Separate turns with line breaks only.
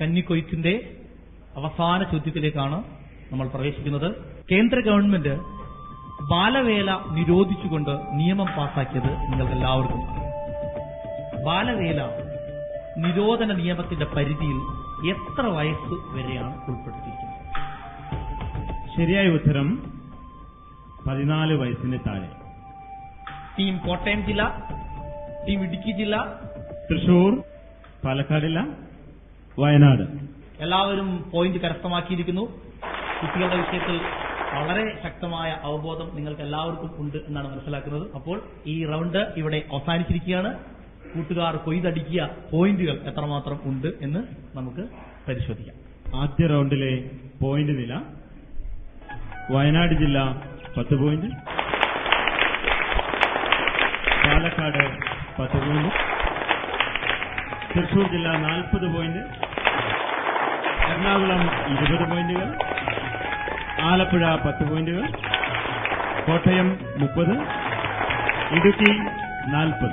കന്നിക്കൊയ്ത്തിന്റെ അവസാന ചോദ്യത്തിലേക്കാണ് നമ്മൾ പ്രവേശിക്കുന്നത്. കേന്ദ്ര ഗവൺമെന്റ് ബാലവേല നിരോധിച്ചുകൊണ്ട് നിയമം പാസാക്കിയത് നിങ്ങൾക്ക് എല്ലാവർക്കും അറിയാം. ബാലവേല നിരോധന നിയമത്തിന്റെ പരിധിയിൽ എത്ര വയസ്സ് വരെയാണ് ഉൾപ്പെടുത്തിയിരിക്കുന്നത്?
ശരിയായ ഉത്തരം 14 വയസ്സിന് താഴെ.
ടീം കോട്ടയം ജില്ല, ടീം ഇടുക്കി ജില്ല,
തൃശൂർ, പാലക്കാട് ജില്ല, വയനാട്
എല്ലാവരും പോയിന്റ് കരസ്ഥമാക്കിയിരിക്കുന്നു. കുട്ടികളുടെ വിഷയത്തിൽ വളരെ ശക്തമായ അവബോധം നിങ്ങൾക്ക് എല്ലാവർക്കും ഉണ്ട് എന്നാണ് മനസ്സിലാക്കുന്നത്. അപ്പോൾ ഈ റൗണ്ട് ഇവിടെ അവസാനിച്ചിരിക്കുകയാണ്. കൂട്ടുകാർ കൊയ്തടിക്കിയ പോയിന്റുകൾ എത്രമാത്രം ഉണ്ട് എന്ന് നമുക്ക് പരിശോധിക്കാം.
ആദ്യ റൗണ്ടിലെ പോയിന്റ് നില: വയനാട് ജില്ല 10 പോയിന്റ്, പാലക്കാട് 10 പോയിന്റ്, തൃശൂർ ജില്ല 40 പോയിന്റ്, എറണാകുളം 20 പോയിന്റുകൾ, ആലപ്പുഴ 10 പോയിന്റുകൾ, കോട്ടയം 30, ഇടുക്കി 40.